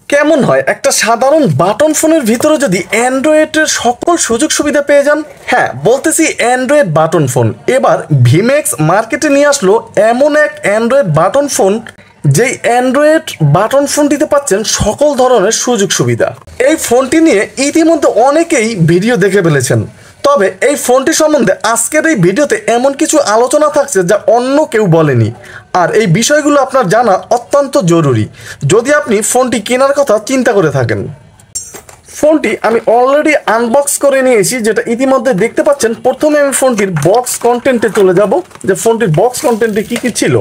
কেমন হয় একটা সাধারণ বাটন ফোনের ভিতরে যদি অ্যান্ড্রয়েডের সকল সুযোগ সুবিধা পেয়ে যান? হ্যাঁ, বলতেছি অ্যান্ড্রয়েড বাটন ফোন। এবার ভিমেক্স মার্কেটে নিয়ে আসলো এমন এক অ্যান্ড্রয়েড বাটন ফোন, যেই অ্যান্ড্রয়েড বাটন ফোনটিতে পাচ্ছেন সকল ধরনের সুযোগ সুবিধা। এই ফোনটি নিয়ে ইতিমধ্যে অনেকেই ভিডিও দেখে ফেলেছেন, তবে এই ফোনটি সম্বন্ধে আজকের এই ভিডিওতে এমন কিছু আলোচনা থাকছে যা অন্য কেউ বলেনি, আর এই বিষয়গুলো আপনার জানা অত্যন্ত জরুরি যদি আপনি ফোনটি কেনার কথা চিন্তা করে থাকেন। ফোনটি আমি অলরেডি আনবক্স করে নিয়েছি, যেটা ইতিমধ্যে দেখতে পাচ্ছেন। প্রথমে আমি ফোনটির বক্স কন্টেন্টে চলে যাব, যে ফোনটির বক্স কন্টেন্টে কী কী ছিল।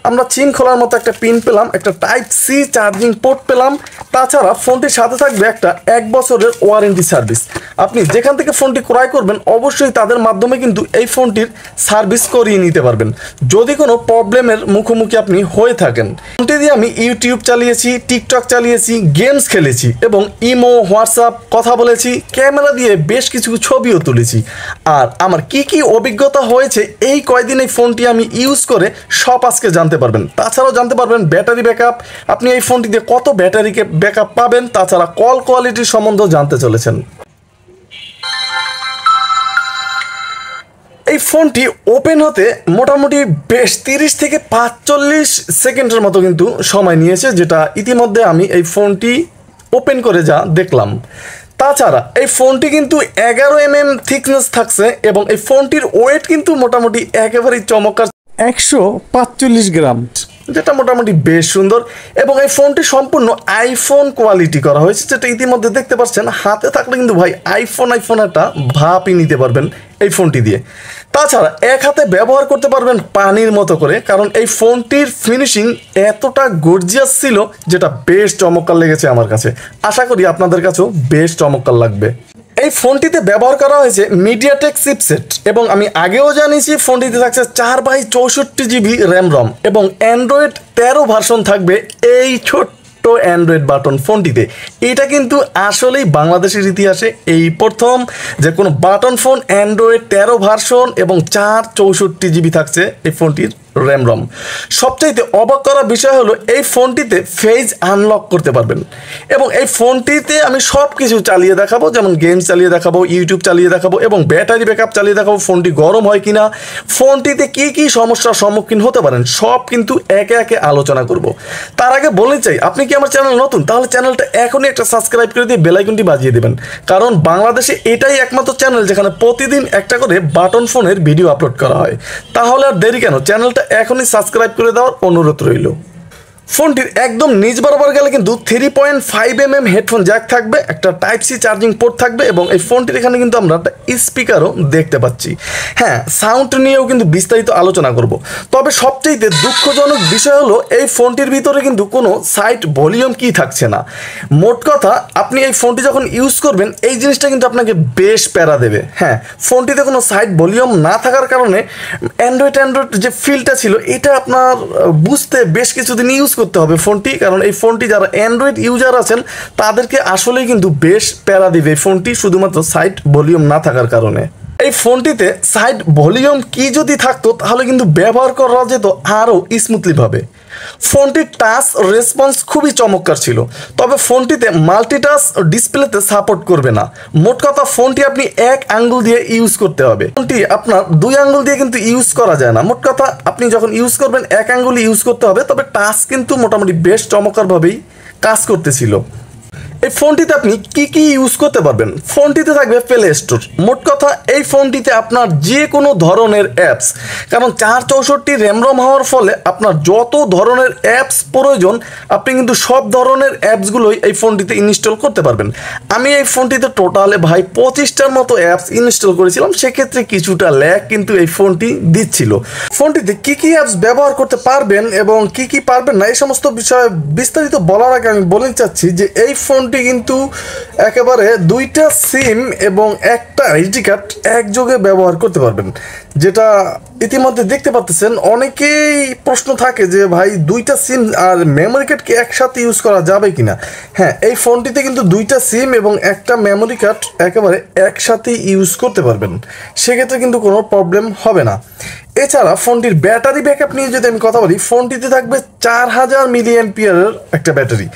আমরা চিন খোলার মতো একটা পিন পেলাম, একটা টাইপ সি চার্জিং পোর্ট পেলাম, তাছাড়া ফোনটির সাথে থাকবে একটা 1 বছরের ওয়ারেন্টি সার্ভিস। আপনি যেখান থেকে ফোনটি ক্রয় করবেন অবশ্যই তাদের মাধ্যমে কিন্তু এই ফোনটির সার্ভিস করিয়ে নিতে পারবেন যদি কোনো প্রবলেমের মুখোমুখি আপনি হয়ে থাকেন। ফোনটি দিয়ে আমি ইউটিউব চালিয়েছি, টিকটক চালিয়েছি, গেমস খেলেছি এবং ইমো, হোয়াটসঅ্যাপ কথা বলেছি, ক্যামেরা দিয়ে বেশ কিছু ছবিও তুলেছি। আর আমার কি কি অভিজ্ঞতা হয়েছে এই কয়দিন এই ফোনটি আমি ইউজ করে সব আজকে জানতে পারবেন। তাছাড়াও জানতে পারবেন ব্যাটারি ব্যাকআপ, আপনি এই ফোনটি দিয়ে কত ব্যাটারিকে ব্যাকআপ পাবেন, তাছাড়া কল কোয়ালিটির সম্বন্ধেও জানতে চলেছেন। এই ফোনটি ওপেন হতে মোটামুটি বেশ 30 থেকে 45 সেকেন্ডের মতো কিন্তু সময় নিয়েছে, যেটা ইতিমধ্যে আমি এই ফোনটি ওপেন করে যা দেখলাম। তাছাড়া এই ফোনটি কিন্তু 11 mm থিকনেস থাকছে এবং এই ফোনটির ওয়েট কিন্তু মোটামুটি একেবারেই চমৎকার, 145 গ্রাম, যেটা মোটামুটি বেশ সুন্দর। এবং এই ফোনটি সম্পূর্ণ আইফোন কোয়ালিটি করা হয়েছে, যেটা ইতিমধ্যে দেখতে পাচ্ছেন। হাতে থাকলে কিন্তু ভাই আইফোন একটা ভাবই নিতে পারবেন এই ফোনটি দিয়ে। তাছাড়া এক হাতে ব্যবহার করতে পারবেন পানির মতো করে, কারণ এই ফোনটির ফিনিশিং এতটা গর্জিয়াস ছিল, যেটা বেশ চমৎকার লেগেছে আমার কাছে। আশা করি আপনাদের কাছেও বেশ চমৎকার লাগবে। এই ফোনটিতে ব্যবহার করা হয়েছে মিডিয়াটেক চিপসেট, এবং আমি আগেও জানিয়েছি ফোনটিতে থাকছে 4x64 GB র্যাম রম এবং অ্যান্ড্রয়েড 13 ভার্সন থাকবে এই ছোট্ট অ্যান্ড্রয়েড বাটন ফোনটিতে। এটা কিন্তু আসলেই বাংলাদেশের ইতিহাসে এই প্রথম যে কোনো বাটন ফোন অ্যান্ড্রয়েড 13 ভার্সন এবং 464 GB থাকছে এই ফোনটির র্যাম রম। সবচাইতে অবাক করার বিষয় হলো এই ফোনটিতে ফেজ আনলক করতে পারবেন, এবং এই ফোনটিতে আমি সব কিছু চালিয়ে দেখাবো, যেমন গেমস চালিয়ে দেখাবো, ইউটিউব চালিয়ে দেখাবো এবং ব্যাটারি ব্যাকআপ চালিয়ে দেখাবো, ফোনটি গরম হয় কিনা, ফোনটিতে কি কি সমস্যার সম্মুখীন হতে পারেন সব কিন্তু একে একে আলোচনা করব। তার আগে বলে চাই, আপনি কি আমার চ্যানেল নতুন, তাহলে চ্যানেলটা এখনই একটা সাবস্ক্রাইব করে দিয়ে বেল আইকনটি বাজিয়ে দেবেন, কারণ বাংলাদেশে এটাই একমাত্র চ্যানেল যেখানে প্রতিদিন একটা করে বাটন ফোনের ভিডিও আপলোড করা হয়। তাহলে আর দেরি কেন, চ্যানেলটা এখনই সাবস্ক্রাইব করে দেওয়ার অনুরোধ রইল। ফোনটির একদম নিচ বরাবর গেলে কিন্তু 3.5 mm হেডফোন জ্যাক থাকবে, একটা টাইপ সি চার্জিং পোর্ট থাকবে এবং এই ফোনটির এখানে কিন্তু আমরা একটা স্পিকারও দেখতে পাচ্ছি। হ্যাঁ, সাউন্ড নিয়েও কিন্তু বিস্তারিত আলোচনা করব। তবে সবচেয়ে দুঃখজনক বিষয় হলো এই ফোনটির ভিতরে কিন্তু কোনো সাইড ভলিউম কি থাকছে না। মোট কথা, আপনি এই ফোনটি যখন ইউজ করবেন এই জিনিসটা কিন্তু আপনাকে বেশ প্যারা দেবে। হ্যাঁ, ফোনটিতে কোনো সাইড ভলিউম না থাকার কারণে অ্যান্ড্রয়েড যে ফিলটা ছিল এটা আপনার বুঝতে বেশ কিছুদিন ইউজ করতে হবে ফোনটি, কারণ এই ফোনটি যারা অ্যান্ড্রয়েড ইউজার আছেন তাদেরকে আসলেই কিন্তু বেশ প্যারা দিবে এই ফোনটি, শুধুমাত্র সাইড ভলিউম না থাকার কারণে। এই ফোনটিতে সাইড ভলিউম কি যদি থাকতো তাহলে কিন্তু ব্যবহার করা যেত আরও স্মুথলিভাবে। ফোনটির টাচ রেসপন্স খুবই চমৎকার ছিল, তবে ফোনটিতে মাল্টিটাচ ডিসপ্লেতে সাপোর্ট করবে না। মোট কথা, ফোনটি আপনি 1 আঙ্গুল দিয়ে ইউজ করতে হবে, ফোনটি আপনার 2 আঙ্গুল দিয়ে কিন্তু ইউজ করা যায় না। মোট কথা, আপনি যখন ইউজ করবেন 1 আঙ্গুল ইউজ করতে হবে, তবে টাচ কিন্তু মোটামুটি বেশ চমৎকারভাবেই কাজ করতেছিল। এই ফোনটিতে আপনি কি কি ইউজ করতে পারবেন? ফোনটিতে থাকবে প্লে স্টোর। মোট কথা, এই ফোনটিতে আপনার যে কোনো ধরনের অ্যাপস, কারণ 464 র্যাম রম হওয়ার ফলে আপনার যত ধরনের অ্যাপস প্রয়োজন আপনি কিন্তু সব ধরনের অ্যাপসগুলোই এই ফোনটিতে ইনস্টল করতে পারবেন। আমি এই ফোনটিতে টোটালে ভাই 25টার মতো অ্যাপস ইনস্টল করেছিলাম, সেক্ষেত্রে কিছুটা ল্যাগ কিন্তু এই ফোনটি দিচ্ছিল। ফোনটিতে কি কি অ্যাপস ব্যবহার করতে পারবেন এবং কি কি পারবেন না এই সমস্ত বিষয়ে বিস্তারিত বলার আগে আমি বলতে চাচ্ছি যে এই ফোনটি কিন্তু একেবারে 2টা সিম এবং একটা এইচডি কার্ড একযোগে ব্যবহার করতে পারবেন, যেটা ইতিমধ্যে দেখতে পাচ্ছেন। অনেকেই প্রশ্ন থাকে যে ভাই দুইটা সিম আর মেমোরি কার্ড কি একসাথে ইউজ করা যাবে কিনা। হ্যাঁ, এই ফোনটিতে কিন্তু দুইটা সিম এবং একটা মেমোরি কার্ড একেবারে একসাথে ইউজ করতে পারবেন, সেক্ষেত্রে কিন্তু কোনো প্রবলেম হবে না। এছাড়া ফোনটির ব্যাটারি ব্যাকআপ নিয়ে যদি আমি কথা বলি, ফোনটিতে থাকবে 4000 মিলি অ্যাম্পিয়ারের একটা ব্যাটারি,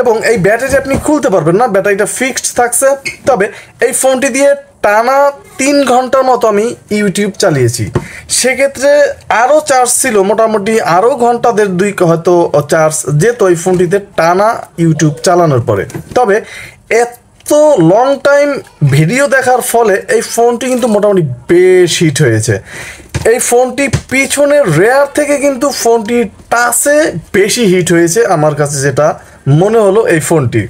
এবং এই ব্যাটারি আপনি খুলতে পারবেন না, ব্যাটারিটা ফিক্সড থাকছে। তবে এই ফোনটি দিয়ে টানা 3 ঘন্টার মতো আমি ইউটিউব চালিয়েছি, সেক্ষেত্রে আরও চার্জ ছিল, মোটামুটি আরও ঘন্টা 1.5-2 হয়তো চার্জ যেত এই ফোনটিতে টানা ইউটিউব চালানোর পরে। তবে এত লং টাইম ভিডিও দেখার ফলে এই ফোনটি কিন্তু মোটামুটি বেশ হিট হয়েছে। এই ফোনটি পিছনের রেয়ার থেকে কিন্তু ফোনটি টাচে বেশি হিট হয়েছে আমার কাছে, যেটা মনে হলো এই ফোনটি।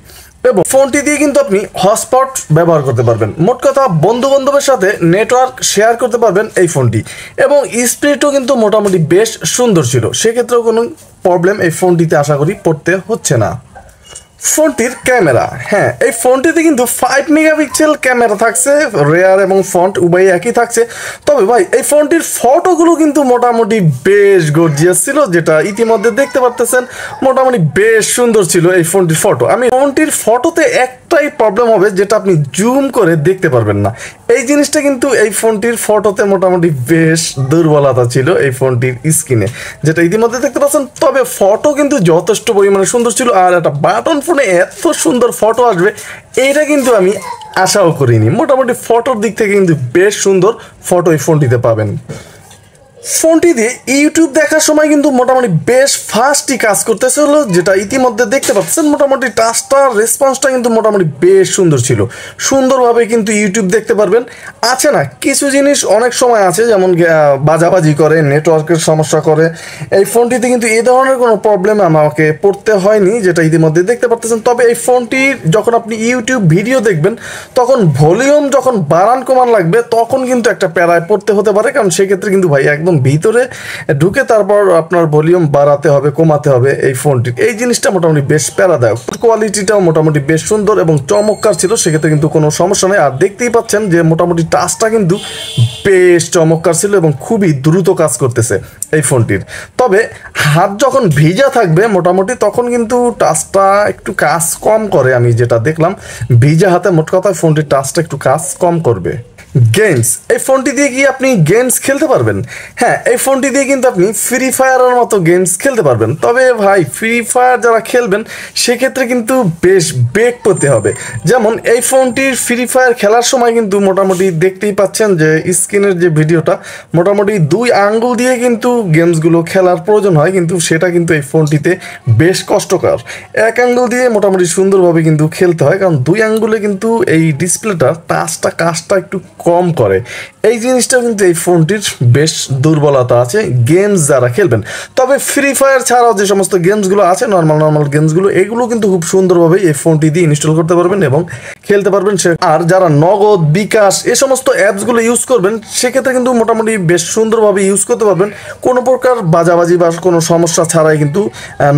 এবং ফোনটি দিয়ে কিন্তু আপনি হটস্পট ব্যবহার করতে পারবেন, মোট কথা বন্ধু বান্ধবের সাথে নেটওয়ার্ক শেয়ার করতে পারবেন এই ফোনটি। এবং স্পিডও কিন্তু মোটামুটি বেশ সুন্দর ছিল, সেক্ষেত্রেও কোনো প্রবলেম এই ফোনটিতে আশা করি পড়তে হচ্ছে না। ফোনটির ক্যামেরা, হ্যাঁ এই ফোনটিতে কিন্তু 5 মেগাপিক্সেল ক্যামেরা থাকছে, রেয়ার এবং ফ্রন্ট উভয়ই একই থাকছে। তবে ভাই এই ফোনটির ফটোগুলো কিন্তু মোটামুটি বেশ গর্জিয়াস ছিল, যেটা ইতিমধ্যে দেখতে পারতেছেন, মোটামুটি বেশ সুন্দর ছিল এই ফোনটির ফটো। আমি ফোনটির ফটোতে একটাই প্রবলেম হবে, যেটা আপনি জুম করে দেখতে পারবেন না, এই জিনিসটা কিন্তু এই ফোনটির ফটোতে মোটামুটি বেশ দুর্বলতা ছিল এই ফোনটির স্ক্রিনে, যেটা ইতিমধ্যে দেখতে পাচ্ছেন। তবে ফটো কিন্তু যথেষ্ট পরিমাণে সুন্দর ছিল, আর একটা বাটন ফোনে এত সুন্দর ফটো আসবে এইটা কিন্তু আমি আশাও করিনি। মোটামুটি ফটোর দিক থেকে কিন্তু বেশ সুন্দর ফটো এই ফোনটিতে পাবেন। ফোনটি দিয়ে ইউটিউব দেখার সময় কিন্তু মোটামুটি বেশ ফাস্টই কাজ করতেছিল, যেটা ইতিমধ্যে দেখতে পাচ্ছেন। মোটামুটি টাচটার রেসপন্সটা কিন্তু মোটামুটি বেশ সুন্দর ছিল, সুন্দরভাবে কিন্তু ইউটিউব দেখতে পারবেন। আছে না কিছু জিনিস অনেক সময় আছে, যেমন বাজাবাজি করে, নেটওয়ার্কের সমস্যা করে, এই ফোনটিতে কিন্তু এই ধরনের কোনো প্রবলেম আমাকে পড়তে হয়নি, যেটা ইতিমধ্যে দেখতে পাচ্ছেন। তবে এই ফোনটির যখন আপনি ইউটিউব ভিডিও দেখবেন, তখন ভলিউম যখন বাড়ান কমান লাগবে, তখন কিন্তু একটা প্যারায় পড়তে হতে পারে, কারণ সেক্ষেত্রে কিন্তু ভাই একদম ভিতরে ঢুকে তারপর আপনার ভলিউম বাড়াতে হবে, কমাতে হবে এই ফোনটির। এই জিনিসটা মোটামুটি বেশ প্যারাদায়ক। কোয়ালিটিটাও মোটামুটি বেশ সুন্দর এবং চমৎকার ছিল, সেক্ষেত্রে কিন্তু কোনো সমস্যা নেই। আর দেখতেই পাচ্ছেন যে মোটামুটি টাচটা কিন্তু বেশ চমৎকার ছিল এবং খুবই দ্রুত কাজ করতেছে এই ফোনটির। তবে হাত যখন ভিজা থাকবে মোটামুটি, তখন কিন্তু টাচটা একটু কাজ কম করে, আমি যেটা দেখলাম ভিজা হাতে মোট কথা ফোনটির টাচটা একটু কাজ কম করবে। গেমস, এই ফোনটি দিয়ে কি আপনি গেমস খেলতে পারবেন? হ্যাঁ, এই ফোনটি দিয়ে কিন্তু আপনি ফ্রি ফায়ারের মতো গেমস খেলতে পারবেন। তবে ভাই ফ্রি ফায়ার যারা খেলবেন সেক্ষেত্রে কিন্তু বেশ বেগ পেতে হবে। যেমন এই ফোনটির ফ্রি ফায়ার খেলার সময় কিন্তু মোটামুটি দেখতেই পাচ্ছেন যে স্ক্রিনের যে ভিডিওটা, মোটামুটি 2 আঙ্গুল দিয়ে কিন্তু গেমসগুলো খেলার প্রয়োজন হয়, কিন্তু সেটা কিন্তু এই ফোনটিতে বেশ কষ্টকর। 1 আঙ্গুল দিয়ে মোটামুটি সুন্দরভাবে কিন্তু খেলতে হয়, কারণ 2 আঙ্গুলে কিন্তু এই ডিসপ্লেটা টাচটা কাজটা একটু কম করে। এই জিনিসটা কিন্তু এই ফোনটির বেশ দুর্বলতা আছে গেমস যারা খেলবেন। তবে ফ্রি ফায়ার ছাড়াও যে সমস্ত গেমসগুলো আছে, নর্মাল গেমসগুলো, এগুলো কিন্তু খুব সুন্দরভাবে এই ফোনটি দিয়ে ইনস্টল করতে পারবেন এবং খেলতে পারবেন। আর যারা নগদ, বিকাশ এই সমস্ত অ্যাপসগুলো ইউজ করবেন, সেক্ষেত্রে কিন্তু মোটামুটি বেশ সুন্দরভাবে ইউজ করতে পারবেন, কোনো প্রকার বাজাবাজি বা কোনো সমস্যা ছাড়াই কিন্তু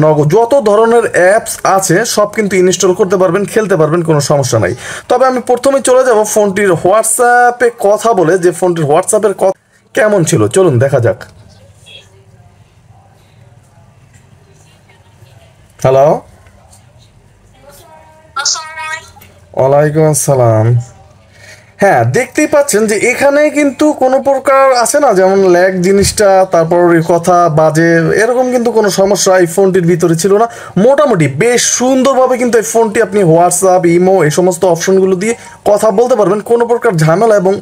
নগদ যত ধরনের অ্যাপস আছে সব কিন্তু ইনস্টল করতে পারবেন, খেলতে পারবেন, কোনো সমস্যা নাই। তবে আমি প্রথমে চলে যাব ফোনটির হোয়াটসঅ্যাপে কথা বলে, যে ফোনটির হোয়াটসঅ্যাপের কথা কেমন ছিল, চলুন দেখা যাক। হ্যালো, ওয়ালাইকুম আসসালাম। হ্যাঁ, দেখতেই পাচ্ছেন যে এখানে কিন্তু কোনো প্রকার আছে না, যেমন ল্যাগ জিনিসটা, তারপর কথা বাজে, এরকম কিন্তু কোনো সমস্যা এই ফোনটির ভিতরে ছিল না। মোটামুটি বেশ সুন্দরভাবে কিন্তু এই ফোনটি আপনি হোয়াটসঅ্যাপ, ইমো এই সমস্ত অপশনগুলো দিয়ে কথা বলতে পারবেন, কোনো প্রকার ঝামেলা এবং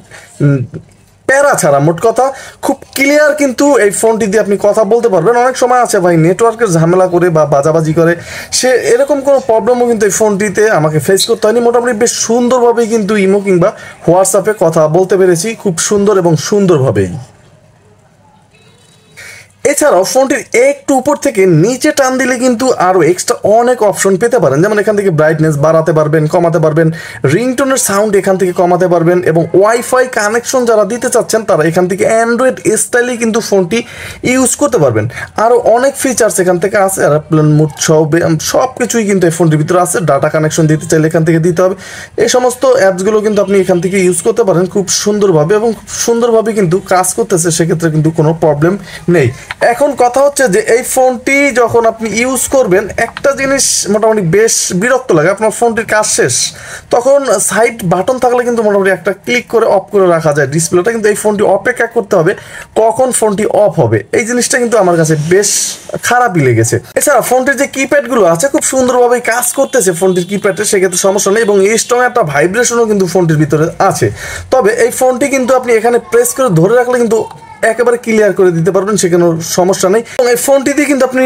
প্যারা ছাড়া। মোট কথা খুব ক্লিয়ার কিন্তু এই ফোনটি দিয়ে আপনি কথা বলতে পারবেন। অনেক সময় আছে ভাই নেটওয়ার্কের ঝামেলা করে বা বাজাবাজি করে, সে এরকম কোনো প্রবলেমও কিন্তু এই ফোনটিতে আমাকে ফেস করতে হয়নি। মোটামুটি বেশ সুন্দরভাবেই কিন্তু ইমো কিংবা হোয়াটসঅ্যাপে কথা বলতে পেরেছি, খুব সুন্দর এবং সুন্দরভাবেই। এছাড়াও ফোনটির একটু উপর থেকে নিচে টান দিলে কিন্তু আরও এক্সট্রা অনেক অপশন পেতে পারেন, যেমন এখান থেকে ব্রাইটনেস বাড়াতে পারবেন, কমাতে পারবেন, রিংটোনের সাউন্ড এখান থেকে কমাতে পারবেন, এবং ওয়াইফাই কানেকশন যারা দিতে চাচ্ছেন তারা এখান থেকে অ্যান্ড্রয়েড স্টাইলে কিন্তু ফোনটি ইউজ করতে পারবেন। আরও অনেক ফিচার্স এখান থেকে আছে, এরোপ্লেন মোড সব কিছুই কিন্তু এই ফোনটির ভিতরে আছে। ডাটা কানেকশন দিতে চাইলে এখান থেকে দিতে হবে। এই সমস্ত অ্যাপসগুলো কিন্তু আপনি এখান থেকে ইউজ করতে পারেন খুব সুন্দরভাবে, এবং খুব সুন্দরভাবে কিন্তু কাজ করতেছে, সেক্ষেত্রে কিন্তু কোনো প্রবলেম নেই। এখন কথা হচ্ছে যে এই ফোনটি যখন আপনি ইউজ করবেন একটা জিনিস মোটামুটি বেশ বিরক্ত লাগে, আপনার ফোনটির কাজ শেষ তখন সাইড বাটন থাকলে কিন্তু মোটামুটি একটা ক্লিক করে অফ করে রাখা যায় ডিসপ্লেটা, কিন্তু এই ফোনটি অপেক্ষা করতে হবে কখন ফোনটি অফ হবে। এই জিনিসটা কিন্তু আমার কাছে বেশ খারাপই লেগেছে। এছাড়া ফোনটির যে কিপ্যাডগুলো আছে খুব সুন্দরভাবে কাজ করতেছে ফোনটির কিপ্যাডে, সেক্ষেত্রে সমস্যা নেই, এবং এই স্ট্রং একটা ভাইব্রেশনও কিন্তু ফোনটির ভিতরে আছে। তবে এই ফোনটি কিন্তু আপনি এখানে প্রেস করে ধরে রাখলে কিন্তু একেবারে ক্লিয়ার করে দিতে পারবেন, সেখানে সমস্যা নেই। এবং এই ফোনটি দিয়ে কিন্তু আপনি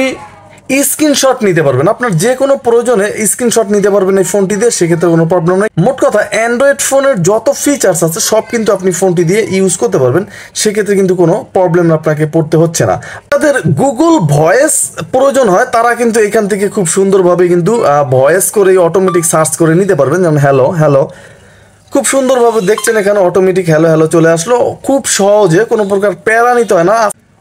স্ক্রিনশট নিতে পারবেন, আপনার যে কোনো প্রয়োজনে স্ক্রিনশট নিতে পারবেন এই ফোনটি দিয়ে, সেক্ষেত্রে কোনো প্রবলেম নেই। মোট কথা অ্যান্ড্রয়েড ফোনের যত ফিচার্স আছে সব কিন্তু আপনি ফোনটি দিয়ে ইউজ করতে পারবেন, সেক্ষেত্রে কিন্তু কোনো প্রবলেম আপনাকে পড়তে হচ্ছে না। তাদের গুগল ভয়েস প্রয়োজন হয় তারা কিন্তু এখান থেকে খুব সুন্দরভাবে কিন্তু ভয়েস করে অটোমেটিক সার্চ করে নিতে পারবেন, যেমন হ্যালো হ্যালো, খুব সুন্দরভাবে দেখছেন এখানে অটোমেটিক হ্যালো হ্যালো চলে আসলো, খুব সহজে, কোনো প্রকার প্যারা নিতে হয় না।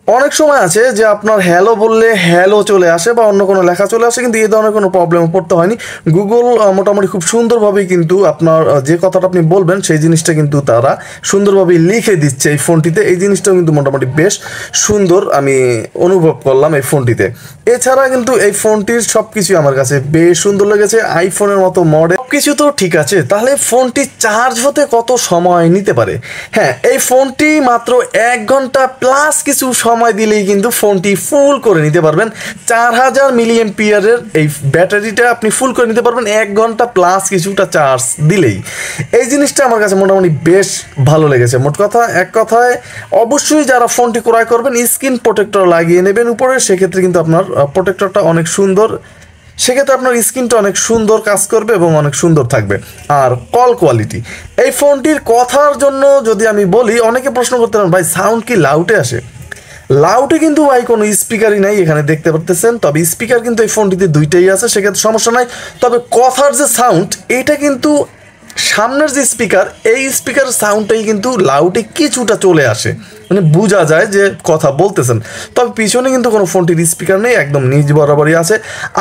অনেক সময় আছে যে আপনার হ্যালো বললে হ্যালো চলে আসে বা অন্য কোনো লেখা চলে আসে, কিন্তু এই ধরনের কোনো প্রবলেমে পড়তে হয়নি। গুগল মোটামুটি খুব সুন্দরভাবেই কিন্তু আপনার যে কথাটা আপনি বলবেন সেই জিনিসটা কিন্তু তারা সুন্দরভাবেই লিখে দিচ্ছে এই ফোনটিতে। এই জিনিসটাও কিন্তু মোটামুটি বেশ সুন্দর আমি অনুভব করলাম এই ফোনটিতে। এছাড়া কিন্তু এই ফোনটির সব কিছুই আমার কাছে বেশ সুন্দর লেগেছে, আইফোনের মতো মডেল, সব কিছু তো ঠিক আছে। তাহলে ফোনটি চার্জ হতে কত সময় নিতে পারে? হ্যাঁ, এই ফোনটি মাত্র 1 ঘন্টা প্লাস কিছু সময় দিলেই কিন্তু ফোনটি ফুল করে নিতে পারবেন। 4000 মিলিঅ্যাম্পিয়ারের এই ব্যাটারিটা আপনি ফুল করে নিতে পারবেন 1 ঘন্টা প্লাস কিছুটা চার্জ দিলেই। এই জিনিসটা আমার কাছে মোটামুটি বেশ ভালো লেগেছে। মোট কথা, এক কথায় অবশ্যই যারা ফোনটি ক্রয় করবেন স্ক্রিন প্রোটেক্টর লাগিয়ে নেবেন উপরে, সেক্ষেত্রে কিন্তু আপনার প্রোটেক্টরটা অনেক সুন্দর, সেক্ষেত্রে আপনার স্ক্রিনটা অনেক সুন্দর কাজ করবে এবং অনেক সুন্দর থাকবে। আর কল কোয়ালিটি, এই ফোনটির কথার জন্য যদি আমি বলি, অনেকে প্রশ্ন করতে পারেন ভাই সাউন্ড কি লাউডে আসে? লাউডে কিন্তু ভাই কোনো স্পিকারই নাই, এখানে দেখতে পারতেছেন। তবে স্পিকার কিন্তু এই ফোনটিতে দুইটাই আছে, সেক্ষেত্রে সমস্যা নাই। তবে কথার যে সাউন্ড, এটা কিন্তু সামনের যে স্পিকার, এই স্পিকার সাউন্ডটাই কিন্তু লাউডে কিছুটা চলে আসে, মানে বোঝা যায় যে কথা বলতেছেন। তবে পিছনে কিন্তু কোনো ফোনটির স্পিকার নেই, একদম নিজ বরাবরই আছে।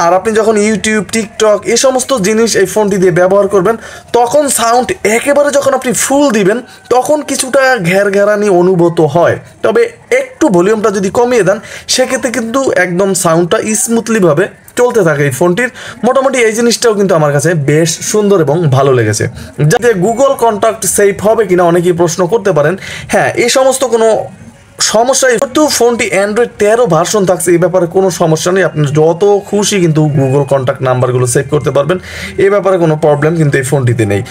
আর আপনি যখন ইউটিউব, টিকটক এই সমস্ত জিনিস এই ফোনটি দিয়ে ব্যবহার করবেন, তখন সাউন্ড একেবারে যখন আপনি ফুল দিবেন তখন কিছুটা ঘেরঘেরানি অনুভূত হয়। তবে একটু ভলিউমটা যদি কমিয়ে দেন, সেক্ষেত্রে কিন্তু একদম সাউন্ডটা স্মুথলিভাবে চলতে থাকে এই ফোনটির। মোটামুটি এই জিনিসটাও কিন্তু আমার কাছে বেশ সুন্দর এবং ভালো লেগেছে। যাতে গুগল কন্ট্যাক্ট সেফ হবে কিনা অনেকেই প্রশ্ন করতে পারেন। হ্যাঁ, এই সমস্ত কোনো সমস্যা, যেহেতু ফোনটি অ্যান্ড্রয়েড 13 ভার্সন থাকছে, এই ব্যাপারে কোনো সমস্যা নেই। আপনি যত খুশি কিন্তু গুগল কন্ট্যাক্ট নাম্বারগুলো সেভ করতে পারবেন, এই ব্যাপারে কোনো প্রবলেম কিন্তু এই ফোনটিতে নেই।